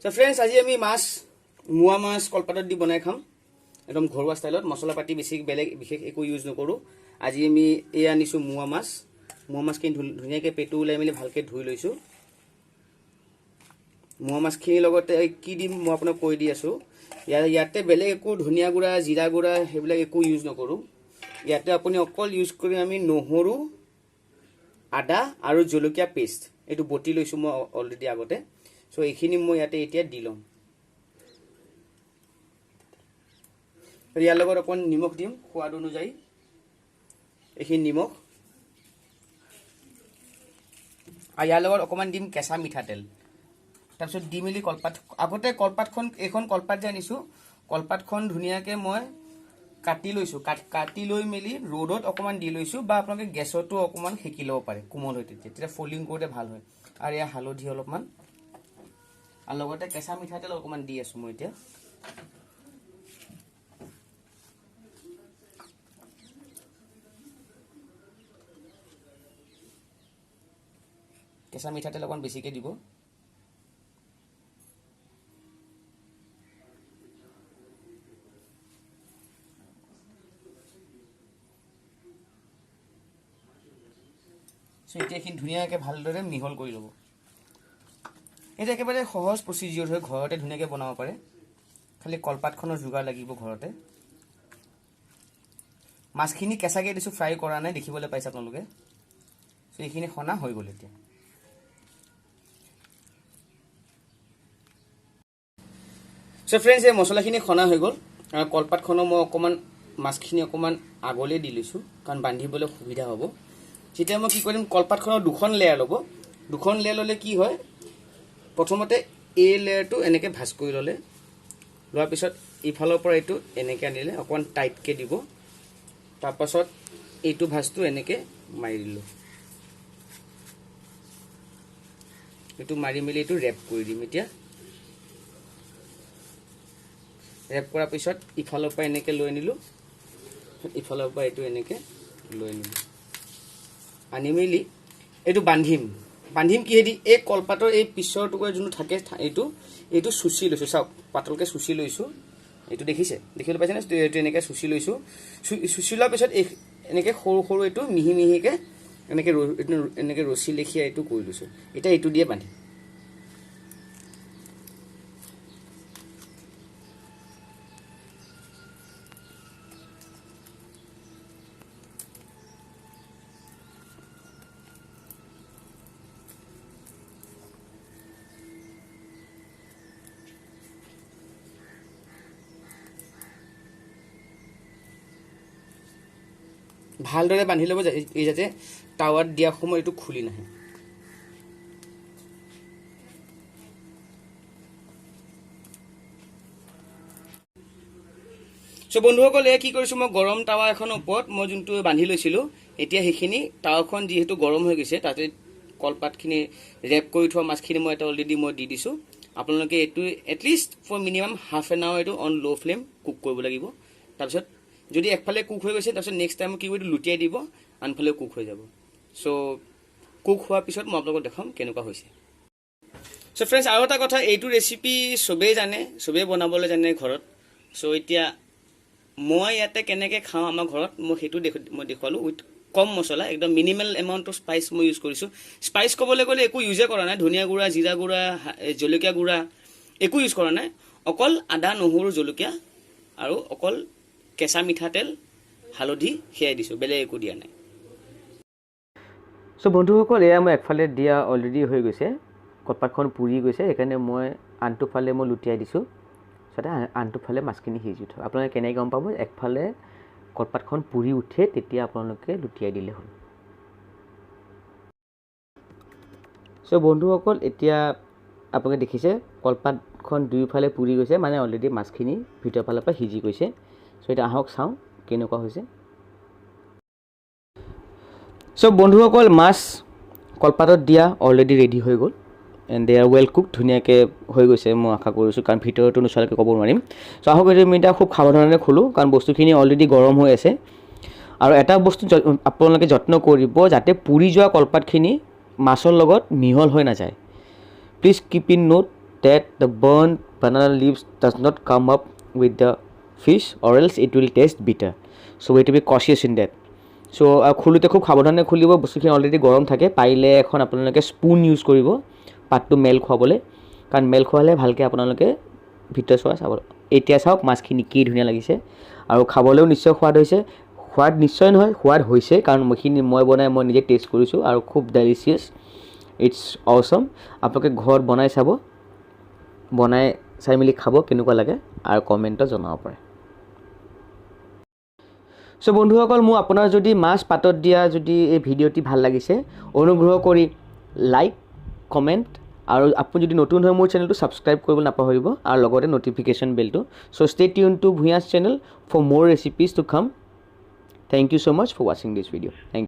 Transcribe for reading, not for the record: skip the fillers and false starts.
So friends, আজি আমি মাছ মুৱা মাছ কলপাতত দি বনাই খাম একদম ঘৰুৱা ষ্টাইলত মছলা পাতি বেছি বেলেগ বিশেষ একো ইউজ নকৰো আজি আমি এই আনিছো মুৱা মাছখিনি ধুনীয়াকৈ পেটু উলাই মেলি ভালকৈ ধুই লৈছো মুৱা মাছখিনিৰ লগতে কি দিম মই আপোনাক কৈ দি আছো ইয়াতে বেলেগ একো ধনিয়া গুড়া জিৰা গুড়া হেবিলাক একো ইউজ নকৰো ইয়াতে আপুনি অকল ইউজ কৰি আমি নহৰু আদা আৰু জলকীয়া পেষ্ট এটো বটি লৈছো মই অলৰেডি আগতে সো এইখিনি মই ইয়াতে এতিয়া দি লম ইয়াৰ লগত অকণ নিমখ দিম সোৱাদ অনুযায়ী এইখিনি নিমখ আৰু ইয়াৰ লগত অকণমান দিম কেঁচা মিঠাতেল তাৰপিছত দি মেলি কলপাত আগতে কলপাতখন এখন কলপাত যে আনিছো কলপাতখন ধুনীয়াকৈ মই কাটি লৈছো কাটি লৈ মেলি ৰ'দত অকণমান দি লৈছো বা আপোনালোকে গেছতো অকণমান সেকি ল'ব পাৰে কোমল হৈ তেতিয়া ফল্ডিং কৰোতে ভাল হয় আৰু ইয়া হালধি অলপমান আৰু লগতে কেঁচা মিঠাতেল অকণমান দি আছো মই এতিয়া কেঁচা মিঠাতেল অকণ বেছিকৈ দিব সো এতিয়া এইখিনি ধুনীয়াকৈ ভালদৰে মিহল কৰি ল'ব এটা একেবাৰে সহজ প্ৰচিডিউৰ হয় ঘৰতে ধুনীয়াকৈ বনাব পাৰে খালি কলপাতখনৰ যোগাৰ লাগিব ঘৰতে মাছখিনি কেঁচাকৈ দিছো ফ্ৰাই কৰা নাই দেখিবলৈ পাইছে আপোনালোকে সো এইখিনি খনা হৈ গ'ল এতিয়া সো ফ্ৰেণ্ডছ এই মছলাখিনি খনা হৈ গ'ল আৰু কলপাতখনো মই অকণমান মাছখিনি অকণমান আগলৈ দি লৈছো কাৰণ বান্ধিবলৈ সুবিধা হ'ব যেতিয়া মই কি কৰিম কলপাতখনৰ দুখন লেয়াৰ ল'ব দুখন লেয়াৰ ল'লে কি হয় প্ৰথমতে এই লেয়াৰটো এনেকৈ ভাজ কৰি ল'লে লোৱাৰ পিছত ইফালৰ পৰা এইটো এনেকৈ আনিলে অকণমান টাইটকৈ দিব তাৰপাছত এইটো ভাজটো এনেকৈ মাৰি দিলোঁ এইটো মাৰি মেলি এইটো ৰেপ কৰি দিম এতিয়া ৰেপ কৰাৰ পিছত ইফালৰ পৰা এনেকৈ লৈ আনিলোঁ ইফালৰ পৰা এইটো এনেকৈ লৈ আনিলোঁ আনি মেলি এইটো বান্ধিম কিহেদি এই কলপাতৰ এই পিছৰ টুকুৰা যোনটো থাকে এইটো চুচি লৈছোঁ চাওক পাতলকৈ চুচি লৈছোঁ এইটো দেখিবলৈ পাইছেনে এইটো এনেকৈ চুচি লৈছোঁ চুচি লোৱাৰ পিছত এনেকৈ সৰু সৰু এইটো মিহি মিহিকৈ এনেকৈ ৰছী লেখীয়া এইটো কৰি লৈছোঁ এতিয়া এইটো দিয়ে বান্ধিম ভালদৰে বান্ধি ল'ব এই যাতে টাৱাত দিয়া সময় এইটো খুলি নাহে সো বন্ধুসকল এয়া কি কৰিছোঁ মই গৰম টাৱা এখনৰ ওপৰত মই যোনটো বান্ধি লৈছিলোঁ এতিয়া সেইখিনি টাৱাখন যিহেতু গৰম হৈ গৈছে তাতে কলপাতখিনি ৰেপ কৰি থোৱা মাছখিনি মই এটা অলৰেডি মই দি দিছোঁ আপোনালোকে এইটো at least for minimum half an hour এইটো অন ল' ফ্লেম কুক কৰিব লাগিব তাৰপিছত যদি একফালে কুক হৈ গৈছে তাৰপিছত নেক্সট টাইম কি কৰিব লুটিয়াই দিব আনফালেও কুক হৈ যাব সো কুক হোৱাৰ পিছত মই আপোনালোকক দেখাম কেনেকুৱা হৈছে সো ফ্ৰেণ্ডছ আৰু এটা কথা এইটো ৰেচিপি চবেই জানে চবেই বনাবলৈ জানে ঘৰত সো এতিয়া মই ইয়াতে কেনেকৈ খাওঁ আমাৰ ঘৰত মই সেইটো মই দেখুৱালোঁ উইথ কম মছলা একদম মিনিমেল এমাউণ্টৰ স্পাইচ মই ইউজ কৰিছোঁ স্পাইচ ক'বলৈ গ'লে একো ইউজে কৰা নাই ধনিয়া গুড়া জিৰা গুড়া জলকীয়া গুড়া একো ইউজ কৰা নাই অকল আদা নহৰু জলকীয়া আৰু অকল কেঁচা মিঠাতেল হালধি সেয়াই দিছোঁ বেলেগ একো দিয়া নাই সো বন্ধুসকল এয়া মই একফালে দিয়া অলৰেডি হৈ গৈছে কলপাতখন পুৰি গৈছে সেইকাৰণে মই আনটো ফালে মই লুটিয়াই দিছোঁ যাতে আনটো ফালে মাছখিনি সিজি উঠক আপোনালোকে কেনেকৈ গম পাব একফালে কলপাতখন পুৰি উঠে তেতিয়া আপোনালোকে লুটিয়াই দিলে হ'ল সো বন্ধুসকল এতিয়া আপোনালোকে দেখিছে কলপাতখন দুয়োফালে পুৰি গৈছে মানে অলৰেডি মাছখিনি ভিতৰৰ ফালৰ পৰা সিজি গৈছে সো এতিয়া আহক চাওঁ কেনেকুৱা হৈছে সো বন্ধুসকল মাছ কলপাতত দিয়া অলৰেডি ৰেডি হৈ গ'ল and De R well cook ধুনীয়াকৈ হৈ গৈছে মই আশা কৰিছোঁ কাৰণ ভিতৰতো নোচোৱালৈকে ক'ব নোৱাৰিম সো আহক এইটো আমি এতিয়া খুব সাৱধানেৰে খোলোঁ কাৰণ বস্তুখিনি অলৰেডি গৰম হৈ আছে আৰু এটা বস্তু আপোনালোকে যত্ন কৰিব যাতে পুৰি যোৱা কলপাতখিনি মাছৰ লগত মিহল হৈ নাযায় please keep in note that the burnt banana leaves does not come up with the fish or else it will taste bitter. So we have to be cautious in that. So খোলোতে খুব সাৱধানে খুলিব, বস্তুখিনি already গৰম থাকে। পাৰিলে এখন আপোনালোকে spoon use কৰিব পাতটো মেল খুৱাবলৈ, কাৰণ মেল খুৱালে ভালকৈ আপোনালোকে ভিতৰ চোৱা চাব। এতিয়া চাওক মাছখিনি কি ধুনীয়া লাগিছে আৰু খাবলৈও নিশ্চয় সোৱাদ হৈছে। সোৱাদ নিশ্চয় নহয়, সোৱাদ হৈছে, কাৰণ মই বনাই মই নিজে টেষ্ট কৰিছোঁ আৰু খুব ডেলিচিয়াছ, ইটছ অ'চম। আপোনালোকে ঘৰত বনাই চাব, বনাই চাই মেলি খাব কেনেকুৱা লাগে আৰু কমেণ্টত জনাব পাৰে। চ' বন্ধুসকল, মোৰ আপোনাৰ যদি মাছ পাতত দিয়া যদি এই ভিডিঅ'টি ভাল লাগিছে, অনুগ্ৰহ কৰি লাইক, কমেণ্ট আৰু আপুনি যদি নতুন হয় মোৰ চেনেলটো ছাবস্ক্ৰাইব কৰিব নাপাহৰিব আৰু লগতে ন'টিফিকেশ্যন বেলটো। চ' ষ্টে টিউন টু ভূঞাছ চেনেল ফৰ মোৰ recipes to come. Thank you so much for watching this video. Thank you.